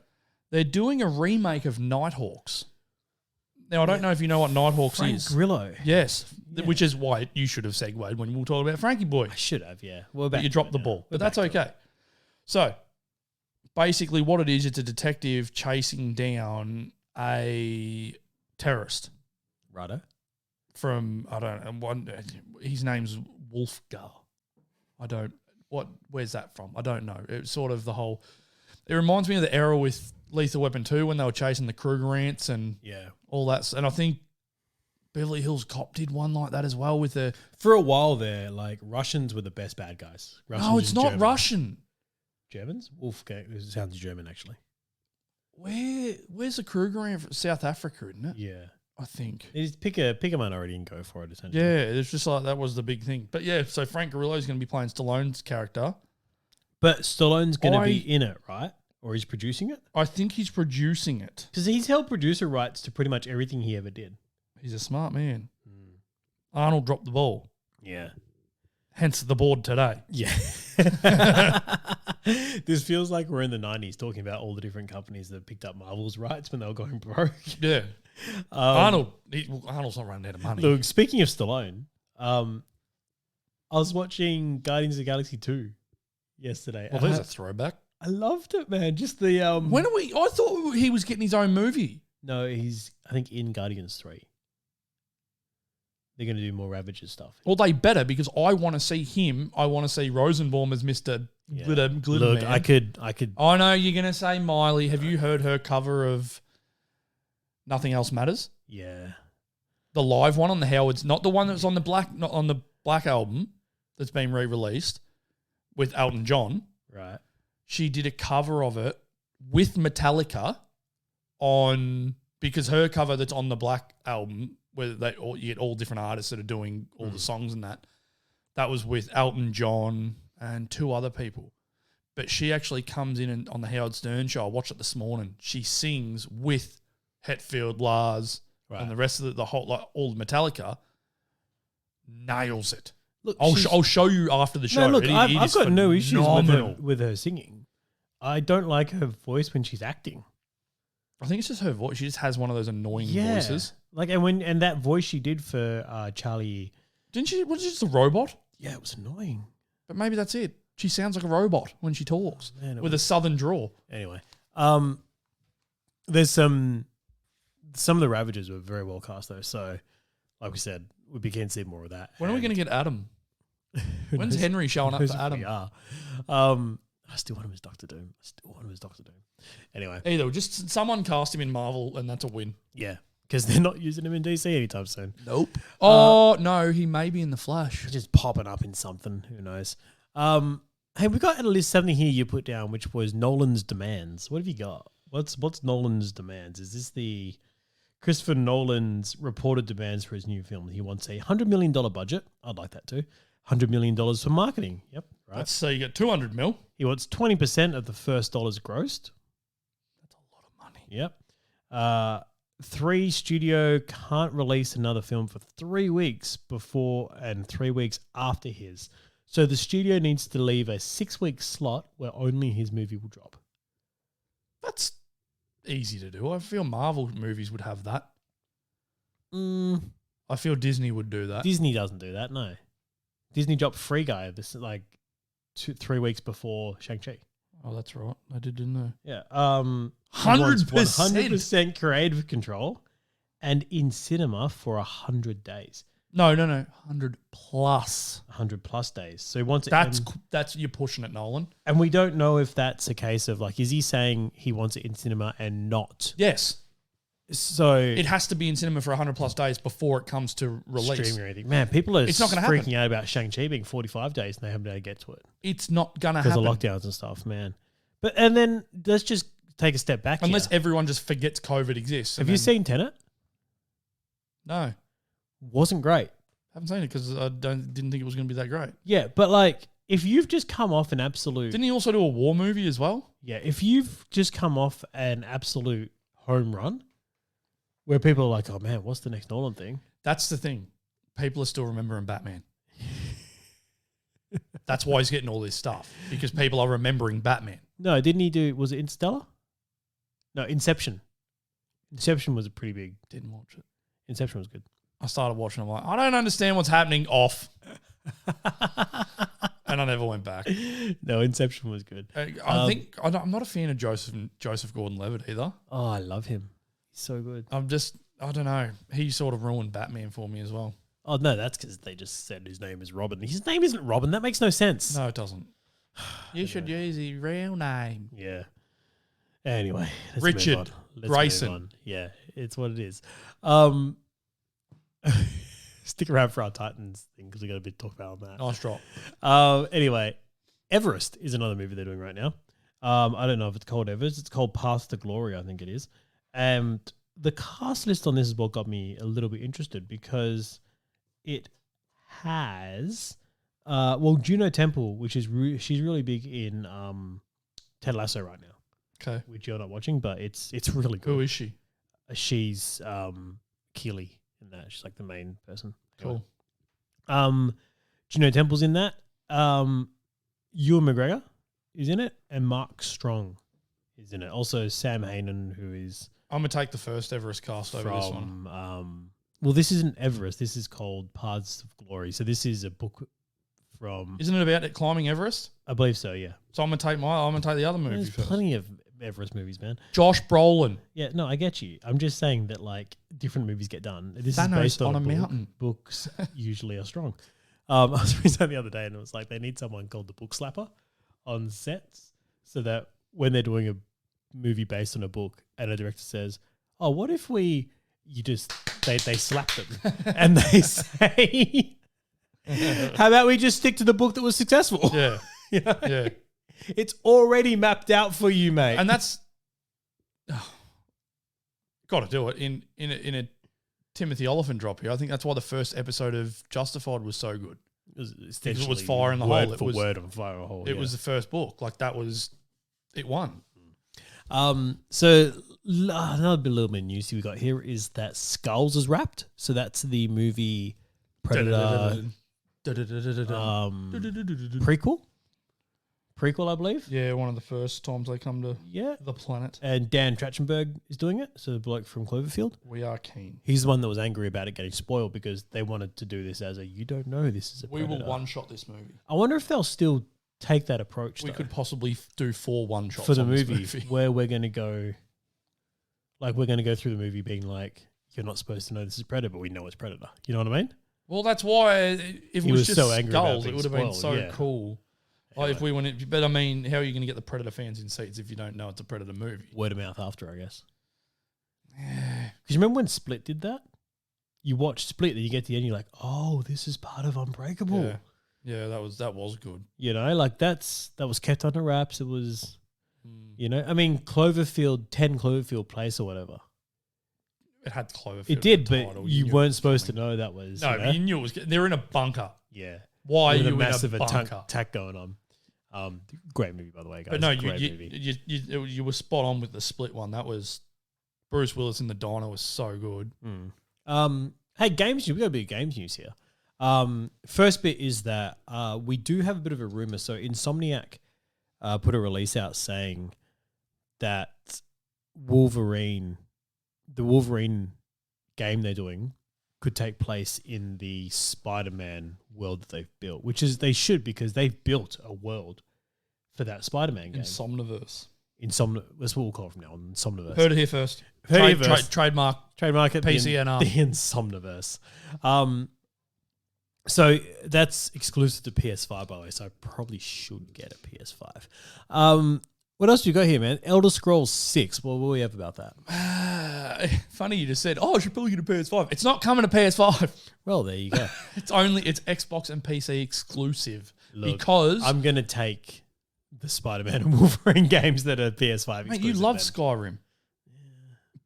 They're doing a remake of Nighthawks. Now, I don't know if you know what Nighthawks is. Frank Grillo. Yes, which is why you should have segued when we were talking about Frankie Boy. I should have, yeah. But you dropped the ball. But that's okay. So, basically what it is, it's a detective chasing down a terrorist. Righto. From, I don't know, his name's Wolfgar. Where's that from? I don't know. It's sort of the whole, it reminds me of the era with Lethal Weapon 2 when they were chasing the Kruger ants and all that. And I think Beverly Hills Cop did one like that as well with the... For a while there, like Russians were the best bad guys. Russians no, it's not Germans. Russian. Germans? Wolfgang. It sounds German, actually. Where's the Kruger ant from? South Africa, isn't it? Yeah. I think. Pick a minority and go for it, essentially. Yeah, it's just like that was the big thing. But yeah, so Frank Grillo is going to be playing Stallone's character. But Stallone's going to be in it, right? Or he's producing it? I think he's producing it. Because he's held producer rights to pretty much everything he ever did. He's a smart man. Arnold dropped the ball. Yeah. Hence the board today. Yeah. This feels like we're in the 90s talking about all the different companies that picked up Marvel's rights when they were going broke. Yeah. Arnold's not running out of money. Look, speaking of Stallone, I was watching Guardians of the Galaxy 2 yesterday. Well, there's a throwback. I loved it, man. Just the... I thought he was getting his own movie. No, he's, I think, in Guardians 3. They're going to do more Ravages stuff. Well, they better, because I want to see him. I want to see Rosenbaum as Mr. Glitter Look, Man. I could. I know you're going to say Miley. Have you heard her cover of Nothing Else Matters? Yeah. The live one on the Howards, not the one that was on the Black album that's been re-released with Elton John. Right. She did a cover of it with Metallica because her cover that's on the Black album, where you get all different artists that are doing all the songs and that was with Elton John and two other people. But she actually comes in on the Howard Stern show. I watched it this morning. She sings with Hetfield, Lars, and the rest of the whole, like all the Metallica. Nails it. Look, I'll show you after the show. No, look, I've got no issues with her singing. I don't like her voice when she's acting. I think it's just her voice. She just has one of those annoying voices. Like, and that voice she did for Charlie. Didn't she? Was it just a robot? Yeah, it was annoying. But maybe that's it. She sounds like a robot when she talks with a southern drawl. Anyway, there's some of the Ravagers were very well cast though. So, like we said, we'd be keen to see more of that. When are we going to get Adam? When's Henry showing up for Adam? We are. I still want him as Doctor Doom. Anyway. Either just someone cast him in Marvel and that's a win. Yeah, because they're not using him in DC anytime soon. Nope. No, he may be in The Flash. Just popping up in something. Who knows? Hey, we got at least something here you put down, which was Nolan's demands. What have you got? What's Nolan's demands? Is this the Christopher Nolan's reported demands for his new film? He wants a $100 million budget. I'd like that too. $100 million for marketing. Yep. Right. So you got 200 mil. He wants 20% of the first dollars grossed. That's a lot of money. Yep. 3 studio can't release another film for 3 weeks before and 3 weeks after his. So the studio needs to leave a 6-week slot where only his movie will drop. That's easy to do. I feel Marvel movies would have that. I feel Disney would do that. Disney doesn't do that, no. Disney dropped Free Guy this 3 weeks before Shang-Chi. Oh, that's right. I didn't know. Yeah. 100%. 100% creative control and in cinema for 100 days. No. 100 plus. 100 plus days. So once that's you're pushing it, Nolan. And we don't know if that's a case of like, is he saying he wants it in cinema and not? Yes. So it has to be in cinema for 100 plus days before it comes to release. Streaming or anything. Man, people are it's not gonna freaking happen. out about Shang-Chi being 45 days and they haven't been able to get to it. It's not going to happen. Because of lockdowns and stuff, man. And then let's just take a step back Unless here. everyone just forgets COVID exists. Have you seen Tenet? No. Wasn't great. Haven't seen it because I didn't think it was going to be that great. Yeah, but like if you've just come off an absolute... Didn't he also do a war movie as well? Yeah, if you've just come off an absolute home run where people are like, oh man, what's the next Nolan thing? That's the thing. People are still remembering Batman. That's why he's getting all this stuff because people are remembering Batman. No, didn't he do... Was it Interstellar? No, Inception. Inception was a pretty big... Didn't watch it. Inception was good. I started watching. I'm like, I don't understand what's happening. Off. And I never went back. No, Inception was good. I think I'm not a fan of Joseph Gordon-Levitt either. Oh, I love him. He's so good. I don't know. He sort of ruined Batman for me as well. Oh, no, that's because they just said his name is Robin. His name isn't Robin. That makes no sense. No, it doesn't. You should use his real name. Yeah. Anyway. Richard Grayson. Yeah, it's what it is. Stick around for our Titans thing because we got a bit to talk about on that. Nice drop. Anyway, Everest is another movie they're doing right now. I don't know if it's called Everest. It's called Path to Glory, I think it is. And the cast list on this is what got me a little bit interested because it has, Juno Temple, which is she's really big in Ted Lasso right now. Okay, which you're not watching, but it's really good. Who is she? She's Keely in that. She's like the main person. Cool. Juno Temple's in that. Ewan McGregor is in it, and Mark Strong is in it. Also, Sam Hayden, who is... I'm going to take the first Everest cast over this one. Well, this isn't Everest. This is called Paths of Glory. So this is a book from... Isn't it about it climbing Everest? I believe so, yeah. So I'm going to take the other movie There's first. plenty of Everest movies, man. Josh Brolin. Yeah, no, I get you. I'm just saying that like different movies get done. This Thanos is based on a book. mountain. Books usually are strong. I was reading something the other day and it was like they need someone called the book slapper on sets so that when they're doing a movie based on a book and a director says, oh, what if they slap them and they say, how about we just stick to the book that was successful? Yeah. You know? Yeah. It's already mapped out for you, mate. And that's got to do it in a Timothy Oliphant drop here. I think that's why the first episode of Justified was so good. It was fire in the hole. It was word on fire in the hole. It was the first book. Like it won. So another little bit of news we got here is that Skulls is wrapped. So that's the movie Predator prequel. prequel, I believe. Yeah, one of the first times they come to the planet. And Dan Trachtenberg is doing it, so the bloke from Cloverfield. We are keen. He's the one that was angry about it getting spoiled because they wanted to do this as a, you don't know this is a We Predator. will one-shot this movie. I wonder if they'll still take that approach, We could possibly do 4 one-shots for the on this movie where we're going to go, like we're going to go through the movie being like, you're not supposed to know this is Predator, but we know it's Predator. You know what I mean? Well, that's why if it was just so angry about skulls, being it would have been spoiled, so cool. Like if we went, but I mean, how are you going to get the Predator fans in seats if you don't know it's a Predator movie? Word of mouth after, I guess. Because you remember when Split did that? You watch Split, then you get to the end, you're like, oh, this is part of Unbreakable. Yeah, that was good. You know, like that was kept under wraps. It was, you know, I mean, 10 Cloverfield Place or whatever. It had Cloverfield. It did, but you weren't supposed to know that was. No, but you knew it was. They're in a bunker. Yeah. Why are you in massive a bunker? attack going on? Great movie, by the way, guys. But no, you were spot on with the Split one. That was Bruce Willis in the diner was so good. Hey, games news. We got a bit of games news here. First bit is that we do have a bit of a rumor. So Insomniac put a release out saying that the Wolverine game they're doing could take place in the Spider-Man world that they've built, which is they should because they've built a world for that Spider-Man game. Insomniverse. That's what we'll call it from now on. Insomniverse. Heard it here first. Trademark at PC and the Insomniverse. So that's exclusive to PS5, by the way. So I probably should get a PS5. What else do you got here, man? Elder Scrolls 6. What do we have about that? Funny you just said, I should probably get a PS5. It's not coming to PS5. Well, there you go. It's Xbox and PC exclusive. Look, because I'm going to take the Spider-Man and Wolverine games that are PS5 exclusive. Mate, you love Skyrim.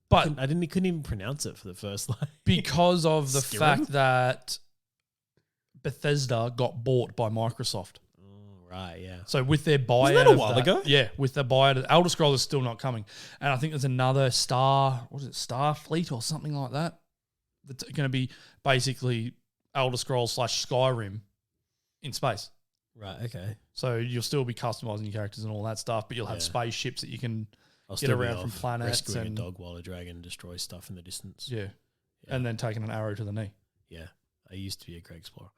But couldn't even pronounce it for the first line. Because of the fact that Bethesda got bought by Microsoft. Right, yeah. So with their buyout, wasn't that a while ago? Yeah, with their buyout, Elder Scrolls is still not coming, and I think there's another Starfleet or something like that. That's going to be basically Elder Scrolls / Skyrim in space. Right. Okay. So you'll still be customizing your characters and all that stuff, but you'll have spaceships that you can get around from planets rescuing and a dog while a dragon destroys stuff in the distance. Yeah, and then taking an arrow to the knee. Yeah, I used to be a great explorer.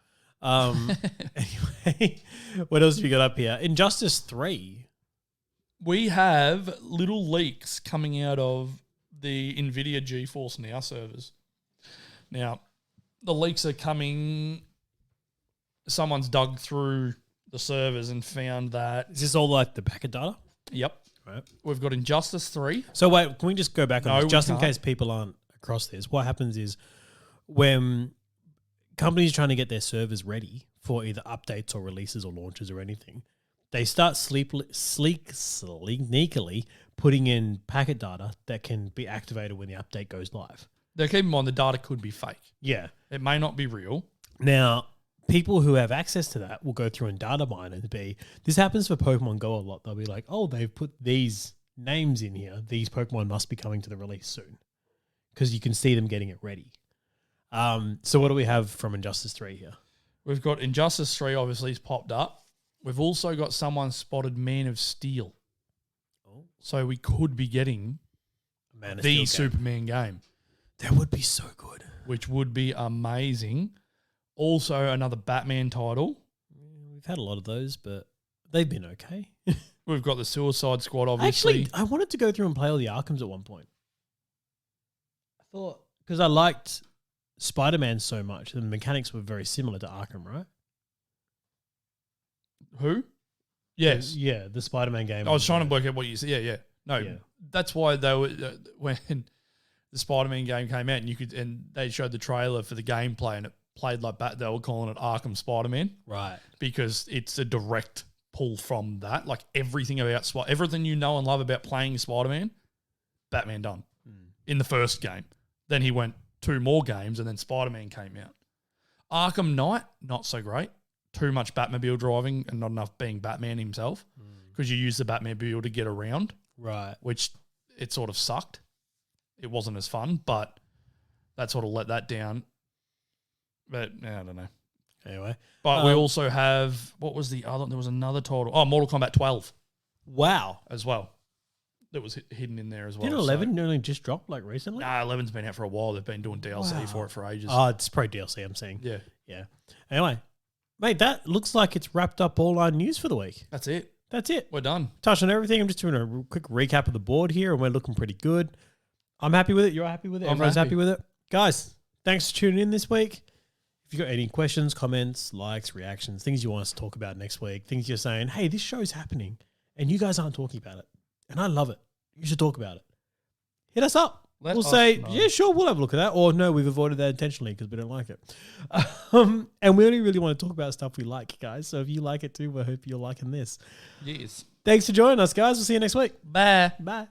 Anyway, what else have you got up here? Injustice 3. We have little leaks coming out of the NVIDIA GeForce Now servers. Now, the leaks are coming. Someone's dug through the servers and found that. Is this all like the packet data? Yep. Right. We've got Injustice 3. So wait, can we just go back on this? Just in case people aren't across this. What happens is when companies trying to get their servers ready for either updates or releases or launches or anything, they start sneakily putting in packet data that can be activated when the update goes live. Now, keep in mind the data could be fake. Yeah. It may not be real. Now, people who have access to that will go through and data mine and this happens for Pokemon Go a lot. They'll be like, oh, they've put these names in here. These Pokemon must be coming to the release soon because you can see them getting it ready. So what do we have from Injustice 3 here? We've got Injustice 3 obviously has popped up. We've also got someone spotted Man of Steel. Oh. So we could be getting the Superman game. That would be so good. Which would be amazing. Also another Batman title. We've had a lot of those, but they've been okay. We've got the Suicide Squad, obviously. Actually, I wanted to go through and play all the Arkhams at one point. I thought, because I liked Spider-Man so much, and the mechanics were very similar to Arkham, right? Who? Yes. Yeah, the Spider-Man game. I was trying to work out what you said. Yeah. No, that's why they were when the Spider-Man game came out, and they showed the trailer for the gameplay, and it played like they were calling it Arkham Spider-Man, right? Because it's a direct pull from that. Like everything you know and love about playing Spider-Man, Batman done in the first game. Then he went 2 more games, and then Spider-Man came out. Arkham Knight, not so great. Too much Batmobile driving and not enough being Batman himself because you use the Batmobile to get around. Right. Which it sort of sucked. It wasn't as fun, but that sort of let that down. But I don't know. Anyway. But we also have, what was the other? There was another title. Oh, Mortal Kombat 12. Wow. As well. That was hidden in there as well. Did 11 only just drop like recently? Nah, 11's been out for a while. They've been doing DLC for it for ages. Oh, it's probably DLC, I'm saying. Yeah. Yeah. Anyway, mate, that looks like it's wrapped up all our news for the week. That's it. That's it. We're done. Touched on everything. I'm just doing a quick recap of the board here, and we're looking pretty good. I'm happy with it. You're happy with it. Everyone's happy with it. Guys, thanks for tuning in this week. If you've got any questions, comments, likes, reactions, things you want us to talk about next week, things you're saying, hey, this show's happening, and you guys aren't talking about it, and I love it. You should talk about it. Hit us up. We'll say, yeah, sure, we'll have a look at that. Or no, we've avoided that intentionally because we don't like it. And we only really want to talk about stuff we like, guys. So if you like it too, we hope you're liking this. Yes. Thanks for joining us, guys. We'll see you next week. Bye. Bye.